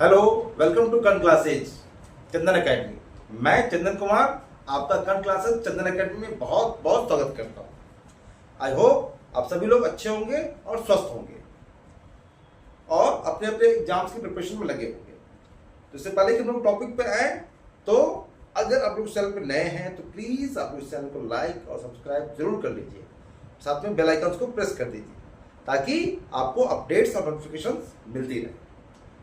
Hello, welcome to Karn classes Chandan academy. मैं चंदन कुमार आपका कर्ण classes Chandan academy में बहुत बहुत स्वागत करता हूँ। आई होप आप सभी लोग अच्छे होंगे और स्वस्थ होंगे और अपने अपने एग्जाम्स की प्रिपरेशन में लगे होंगे। तो इससे पहले कि हम लोग टॉपिक पे आए, तो अगर आप लोग चैनल पे नए हैं तो प्लीज़ आप लोग इस चैनल को लाइक और सब्सक्राइब जरूर कर लीजिए। साथ में बेल आइकन को प्रेस कर दीजिए ताकि आपको अपडेट्स और नोटिफिकेशंस मिलती रहे,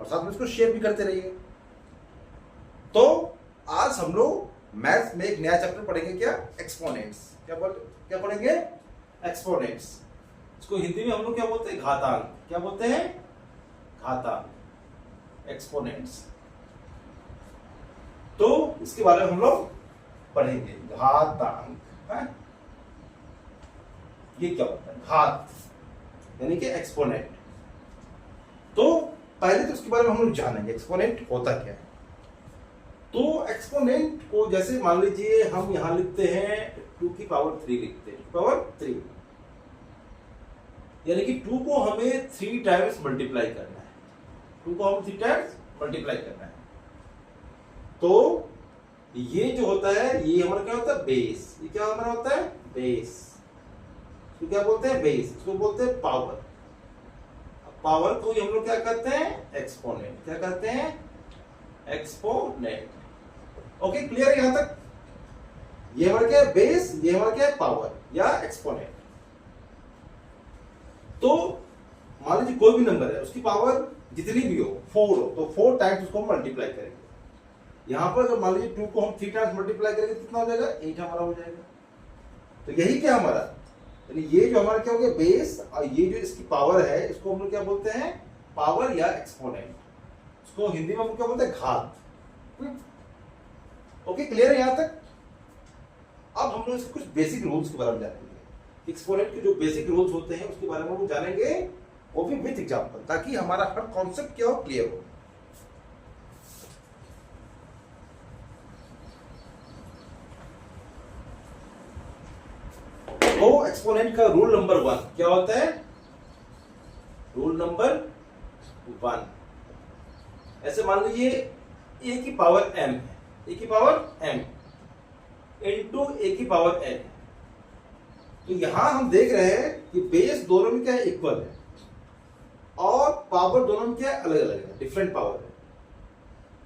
और साथ में इसको शेयर भी करते रहिए। तो आज हम लोग मैथ्स में एक नया चैप्टर पढ़ेंगे। क्या? एक्सपोनेंट्स। क्या पढ़ेंगे? एक्सपोनेंट्स। इसको हिंदी में हम लोग क्या बोलते हैं? घातांक। क्या बोलते हैं? घातांक, एक्सपोनेंट्स। तो इसके बारे में हम लोग पढ़ेंगे। घातांक है, ये क्या होता है? घात यानी कि एक्सपोनेंट। तो पहले तो इसके बारे में हम लोग जानेंगे एक्सपोनेंट होता क्या है। तो एक्सपोनेंट को जैसे मान लीजिए हम यहां लिखते हैं 2 की पावर 3 लिखते हैं, 2 की पावर 3, यानी कि 2 को हमें 3 टाइम्स मल्टीप्लाई करना है। 2 को हम 3 टाइम्स मल्टीप्लाई करना है। तो ये जो होता है ये हमारा क्या होता है? बेस। ये क्या हमारा होता है? बेस। तो क्या बोलते हैं? बेस। इसको बोलते हैं पावर। पावर को हम लोग क्या कहते हैं? एक्सपोनेंट। क्या कहते हैं? एक्सपोनेंट। ओके, क्लियर यहां तक? ये हमारा क्या है? बेस। ये हमारा क्या है? पावर या एक्सपोनेंट। तो मान लीजिए कोई भी नंबर है, उसकी पावर जितनी भी हो, 4 हो, तो 4 टाइम्स उसको मल्टीप्लाई करेंगे। यहां पर अगर मान लीजिए 2 को हम 3 टाइम्स मल्टीप्लाई करेंगे, कितना हो जाएगा? 8 हमारा हो जाएगा। तो यही क्या हमारा, यानी ये जो हमारा क्या हो गया? बेस, और ये जो इसकी पावर है इसको हम लोग क्या बोलते हैं? पावर या एक्सपोनेंट। इसको हिंदी में हम लोग क्या बोलते हैं? घात। ओके, क्लियर है यहां तक? अब हम लोग इसके कुछ बेसिक रूल्स के बारे में जानेंगे। एक्सपोनेंट के जो बेसिक रूल्स होते हैं उसके बारे में हम जानेंगे, वो भी विथ एग्जांपल, ताकि हमारा हर कॉन्सेप्ट क्या हो? क्लियर हो। तो एक्सपोनेंट का रूल नंबर 1 क्या होता है? रूल नंबर 1, ऐसे मान लीजिए a की पावर m है, a की पावर m इंटू a की पावर n। तो यहां हम देख रहे हैं कि बेस दोनों में क्या है? इक्वल है, और पावर दोनों में क्या है? अलग अलग है, डिफरेंट पावर है।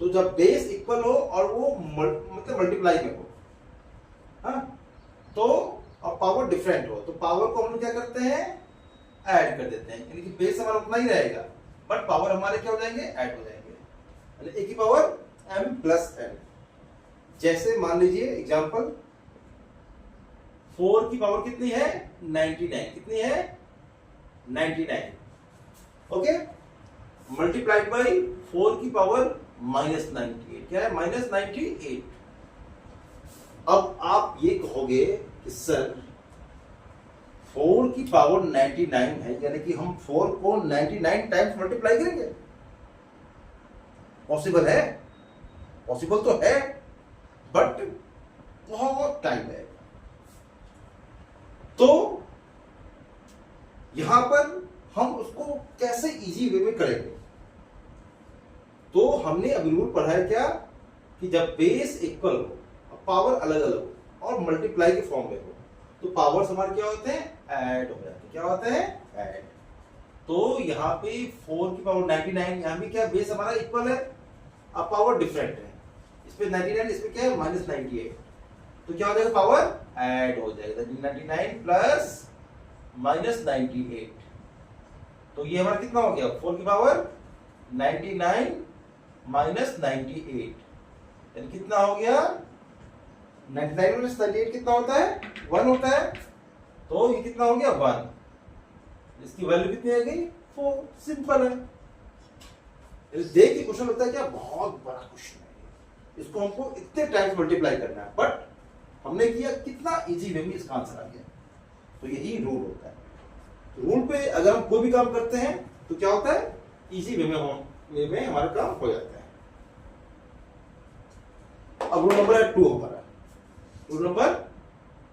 तो जब बेस इक्वल हो और वो मतलब मल्टीप्लाई में हो, हाँ, तो और पावर डिफरेंट हो, तो पावर को हम लोग क्या करते हैं? ऐड कर देते हैं। यानी कि बेस हमारा उतना ही रहेगा, बट पावर हमारे क्या हो जाएंगे? ऐड हो जाएंगे। यानी a की पावर m प्लस n। जैसे मान लीजिए एग्जांपल, 4 की पावर कितनी है? 99। कितनी है? 99। ओके, मल्टीप्लाइड बाई 4 की पावर -98। क्या है? -98। अब आप ये कहोगे कि सर 4 की पावर 99 है, यानी कि हम 4 को 99 टाइम्स मल्टीप्लाई करेंगे? पॉसिबल है? पॉसिबल तो है, बट बहुत टाइम है। तो यहां पर हम उसको कैसे इजी वे में करेंगे? तो हमने अभी रूल पढ़ा है क्या, कि जब बेस इक्वल हो, पावर अलग अलग हो और मल्टीप्लाई के फॉर्म में हो, तो पावर्स हमारे क्या होते हैं? ऐड हो जाते हैं। क्या होते हैं? ऐड। तो यहाँ पे 4 की पावर 99, यहाँ भी क्या? बेस हमारा इक्वल है, अब पावर डिफरेंट है। इसमें 99, इसमें क्या है? -98। तो क्या हो जाएगा? पावर ऐड हो जाएगा। 99 प्लस -98। तो ये हमारा कितना हो गया? 4 की पावर 99 -98, यानी कितना हो गया? 99 माइनस 98 कितना होता है? 1 होता है। तो ये कितना हो गया? 1। इसकी वैल्यू कितनी आ गई? 4। सिंपल है। देख के क्वेश्चन लगता है क्या बहुत बड़ा क्वेश्चन है, इसको हमको इतने टाइम्स मल्टीप्लाई करना है, बट हमने किया कितना इजी वे में इसका आंसर आ गया। तो यही रूल होता है। रूल पे अगर हम कोई भी काम करते हैं तो क्या होता है? इजी वे में हमारा काम हो जाता है। अब रूल नंबर 2 हमारा, रूल नंबर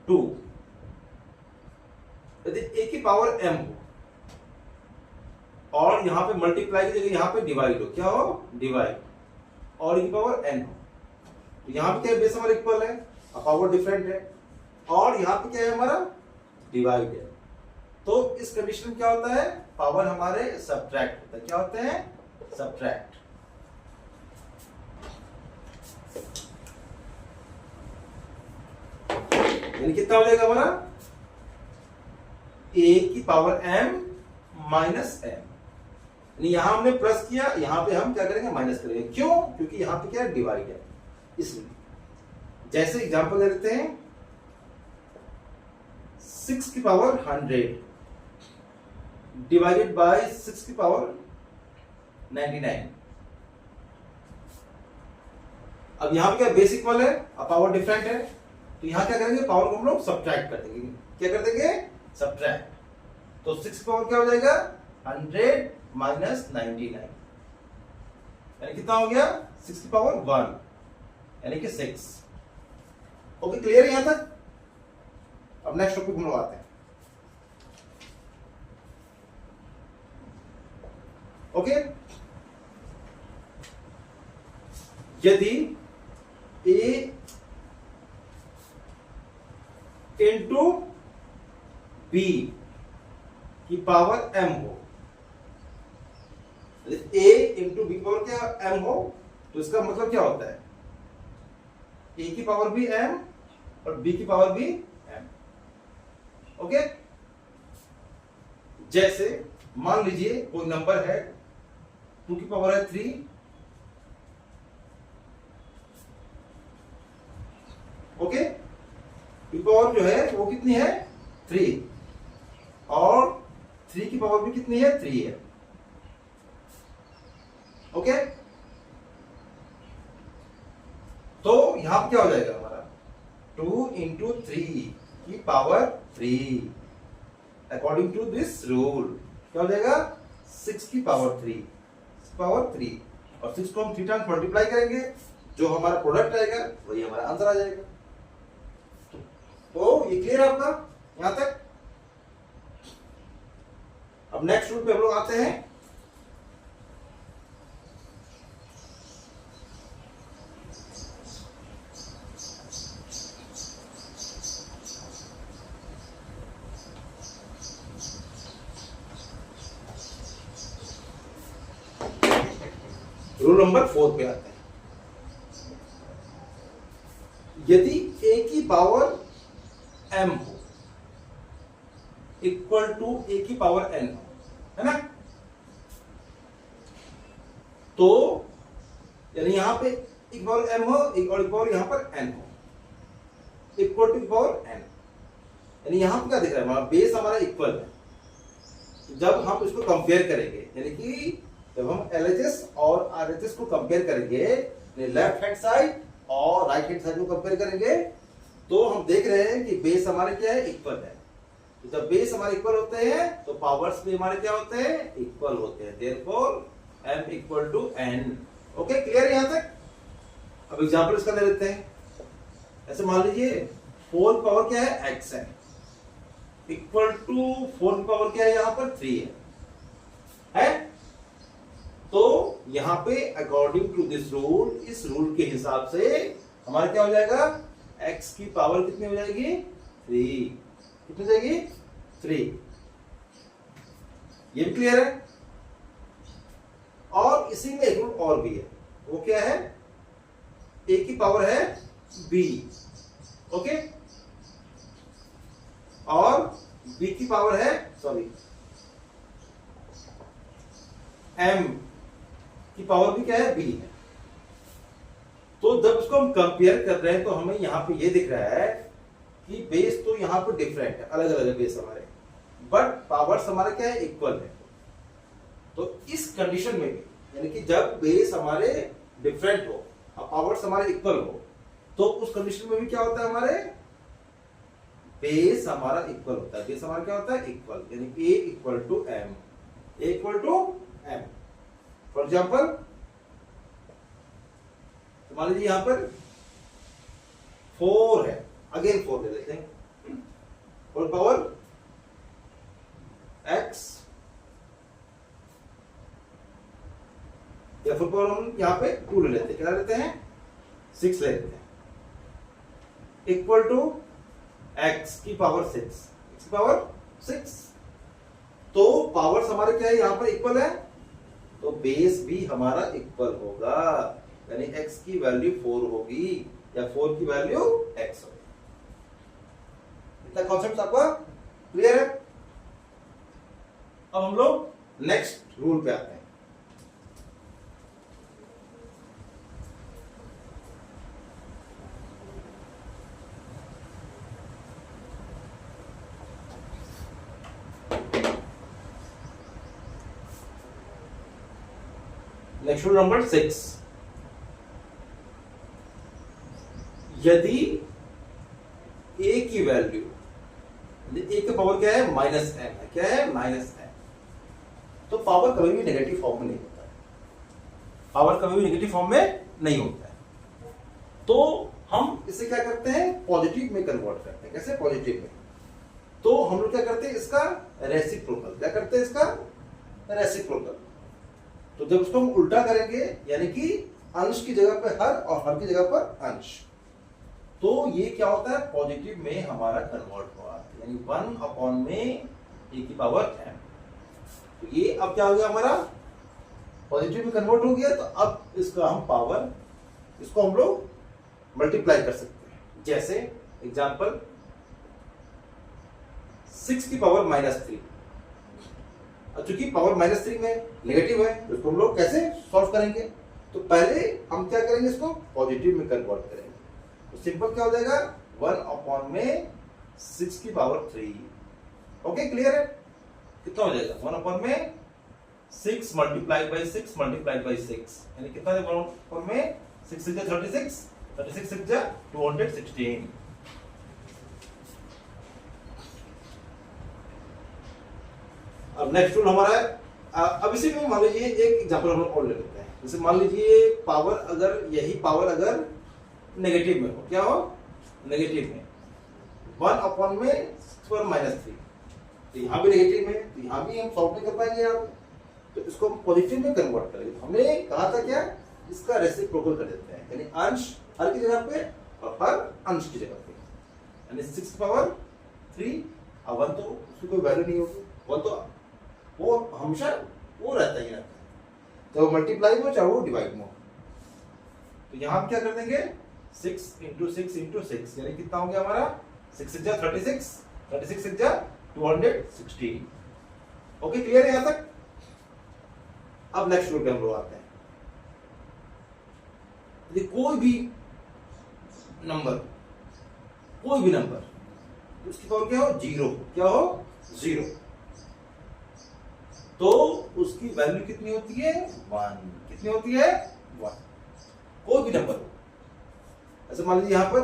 2, यदि a की पावर m हो, और यहाँ पे मल्टीप्लाई की जगह यहाँ पे डिवाइड हो, क्या हो, डिवाइड, और e पावर n हो। तो यहाँ पे क्या है, बेस हमारा इक्वल है, पावर डिफरेंट है, और यहाँ पे क्या है हमारा, डिवाइड है। तो इस कंडीशन में क्या होता है, पावर हमारे सब्ट्रैक्ट होता है, क्या होते हैं, सब्ट्रैक्ट। यानी कितना हो जाएगा हमारा, a की पावर m माइनस m। यहां हमने प्लस किया, यहां पे हम क्या करेंगे, माइनस करेंगे। क्यों, क्योंकि यहां पे क्या है, डिवाइड है, इसलिए। जैसे एग्जांपल ले लेते हैं, 6 की पावर 100 डिवाइडेड बाय 6 की पावर 99। अब यहां पे क्या, बेस इक्वल है, अब पावर डिफरेंट है, तो यहां क्या करेंगे, पावर को हम लोग सब्ट्रैक्ट कर देंगे। क्या कर देंगे, सब्ट्रैक्ट। तो 6 की पावर क्या हो जाएगा, 100 माइनस 99, यानी कितना हो गया, 6 की पावर 1, यानी कि 6। ओके, क्लियर है यहां तक। अब नेक्स्ट टॉपिक हम लोग आते हैं। ओके, यदि a इंटू b की पावर m हो, a इंटू बी की पावर क्या m हो, तो इसका मतलब क्या होता है, a की पावर भी m और b की पावर भी m। ओके, जैसे मान लीजिए कोई नंबर है, 2 की पावर है 3, ओके, की पावर जो है वो कितनी है, 3, और 3 की पावर भी कितनी है, 3 है। ओके, तो यहां पर क्या हो जाएगा हमारा, 2 इंटू 3 की power 3, according to this rule क्या हो जाएगा, 6 की पावर 3, और 6 को हम 3 टाइम्स मल्टीप्लाई करेंगे, जो हमारा प्रोडक्ट आएगा वही हमारा आंसर आ जाएगा। तो ये क्लियर है आपका यहां तक। अब नेक्स्ट रूल पे हम लोग आते हैं। रूल नंबर 4 पे आते हैं। यदि a की पावर m हो इक्वल टू a की पावर n हो, है ना, तो यानी यहां पे एक पावर m हो, एक और एक पावर यहां पर n हो, इक्वल टू पावर n, यानी यहां पर क्या दिख रहा है, हमारा बेस हमारा इक्वल है। जब हम इसको कंपेयर करेंगे, यानी कि जब हम LHS और RHS को कंपेयर करेंगे, लेफ्ट हैंड साइड और राइट हैंड साइड को कंपेयर करेंगे, तो हम देख रहे हैं कि बेस हमारे क्या है, इक्वल है। तो जब बेस हमारे इक्वल होते हैं तो पावर्स भी हमारे क्या होते हैं, इक्वल होते हैं। Therefore m equal to n। Okay, clear है यहां तक। अब एग्जांपल इसका ले लेते हैं। ऐसे मान लीजिए 4 पावर क्या है, x है, इक्वल टू 4 पावर क्या है, यहां पर 3 है। तो यहां पे अकॉर्डिंग टू दिस रूल, इस रूल के हिसाब से हमारा क्या हो जाएगा, x की पावर कितनी हो जाएगी, 3। कितनी जाएगी, 3। ये भी क्लियर है। और इसी में एक रूल और भी है, वो क्या है, a की पावर है b, ओके, और b की पावर है, सॉरी, m की पावर भी क्या है, b है। तो जब उसको हम कंपेयर कर रहे हैं तो हमें यहां पे ये दिख रहा है कि बेस तो यहां पर डिफरेंट है, अलग अलग है बेस हमारे, बट पावर्स हमारे क्या है, इक्वल है। तो इस कंडीशन में भी, यानी कि जब बेस हमारे डिफरेंट हो और पावर्स हमारे इक्वल हो, तो उस कंडीशन में भी क्या होता है, हमारे बेस हमारा इक्वल होता है। बेस हमारा क्या होता है, इक्वल, यानी a equal to m, a equal to m। For example मान लीजिए यहां पर 4 है, अगेन 4 ले लेते हैं, और पावर x या फुल पावर हम यहाँ पे 2 ले लेते हैं, क्या लेते हैं 6 ले लेते हैं, इक्वल टू x की पावर 6, x की पावर 6। तो पावर्स हमारे क्या है यहाँ पर इक्वल है, तो बेस भी हमारा इक्वल होगा, यानी x की वैल्यू 4 होगी या 4 की वैल्यू x होगी। इतना कॉन्सेप्ट आपका क्लियर है। अब हम लोग नेक्स्ट रूल पे आते हैं। नेक्स्ट रूल नंबर 6, यदि a की वैल्यू, a का पावर क्या है -n है, क्या है -n, तो पावर कभी भी नेगेटिव फॉर्म में नहीं होता है, पावर कभी भी नेगेटिव फॉर्म में नहीं होता है। तो हम इसे क्या करते हैं पॉजिटिव में कन्वर्ट करते हैं। कैसे पॉजिटिव में, तो हम लोग क्या करते हैं इसका रेसिप्रोकल, क्या करते हैं इसका रेसिप्रोकल। तो जब उसको हम उल्टा करेंगे, यानी कि अंश की जगह पे हर और हर की जगह पर अंश, तो ये क्या होता है पॉजिटिव में हमारा कन्वर्ट हुआ, यानी 1 में a की पावर m। तो ये अब क्या हो गया हमारा पॉजिटिव में कन्वर्ट हो गया। तो अब इसका हम पावर, इसको हम लोग मल्टीप्लाई कर सकते हैं। जैसे एग्जांपल 6 की पावर -3, चूंकि पावर -3 में नेगेटिव है, तो इसको हम लोग कैसे सॉल्व करेंगे, तो पहले हम क्या करेंगे इसको पॉजिटिव में कन्वर्ट करेंगे। तो सिंपल क्या हो जाएगा 1 में 6 की पावर 3। ओके क्लियर है, कितना हो जाएगा 1 में 6 मल्टीप्लाइड बाई 6 मल्टीप्लाइड बाई 6, यानी कितना 1 में 6 6 36, 36 6 216। अब नेक्स्ट रूल हमारा है, अब इसी में मान लीजिए एक एग्जांपल हम लोग और ले लेते हैं। जैसे मान लीजिए पावर, अगर यही पावर अगर नेगेटिव में हो, क्या हो नेगेटिव में 1 में 6 -3, तो यहाँ भी नेगेटिव में, तो यहाँ भी हम सॉल्व नहीं कर पाएंगे यहाँ पे, तो इसको हम पॉजिटिव में कन्वर्ट करेंगे। हमने कहा था क्या इसका रेसिप्रोकल कर देते हैं, यानी अंश हर की जगह पे और हर अंश की जगह पे, यानी 6 की पावर 3, अब 1 तो उसकी कोई वैल्यू नहीं होगी, 1 तो वो हमेशा वो रहता ही रहता है, चाहे वो मल्टीप्लाई हो चाहे वो डिवाइड हो। तो यहाँ हम क्या कर देंगे 6 × 6 × 6, यानी कितना हो गया हमारा 6 6 36, 36 6 216। ओके क्लियर है यहाँ तक। अब नेक्स्ट रूल पे हम लोग आते हैं। यदि कोई भी नंबर उसकी पावर क्या हो 0, क्या हो 0, तो उसकी वैल्यू कितनी होती है 1, कितनी होती है 1, कोई भी नंबर हो। ऐसे मान लीजिए यहां पर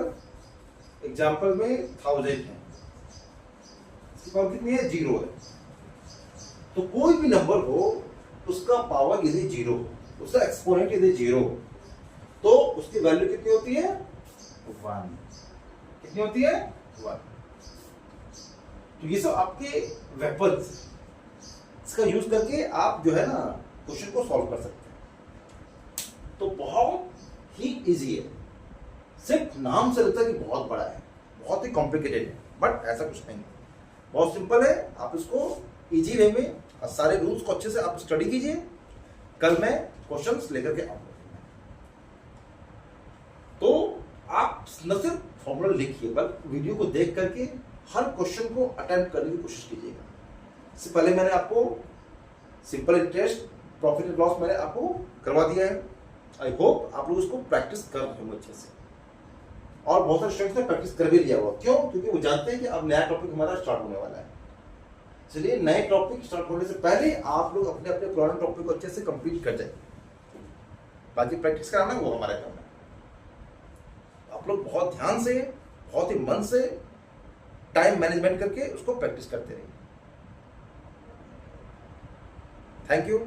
एग्जांपल में 1000 है, इसकी पावर कितनी है 0 है, तो कोई भी नंबर हो उसका पावर यदि 0, उसका एक्सपोनेंट यदि 0, तो उसकी वैल्यू कितनी होती है 1, कितनी होती है 1। तो ये सब आपके वेपन्स, इसका यूज करके आप जो है ना क्वेश्चन को सॉल्व कर सकते हैं। तो बहुत ही इजी है, सिर्फ नाम से लगता है कि बहुत बड़ा है, बहुत ही कॉम्प्लिकेटेड है, बट ऐसा कुछ नहीं है, बहुत सिंपल है। आप इसको इजी वे में सारे रूल्स को अच्छे से आप स्टडी कीजिए, कल मैं क्वेश्चंस लेकर के आऊंगा। तो आप न सिर्फ फॉर्मूला लिखिए, बल्कि वीडियो को देख करके हर क्वेश्चन को अटेम्प्ट करने की कोशिश कीजिएगा। इससे पहले मैंने आपको simple interest, profit and loss मैंने आपको करवा दिया है। आई होप आप लोग उसको प्रैक्टिस कर रहे होंगे अच्छे से, और बहुत सारे स्टूडेंट्स ने प्रैक्टिस कर भी लिया हुआ। क्यों? क्योंकि वो जानते हैं कि अब नया टॉपिक हमारा स्टार्ट होने वाला है। चलिए नए टॉपिक स्टार्ट होने से पहले आप लोग अपने अपने पुराने टॉपिक को अच्छे से कंप्लीट कर जाइए, बाकी प्रैक्टिस कराना वो हमारा काम है। आप लोग बहुत ध्यान से, बहुत ही मन से टाइम मैनेजमेंट करके उसको प्रैक्टिस करते रहिए। Thank you.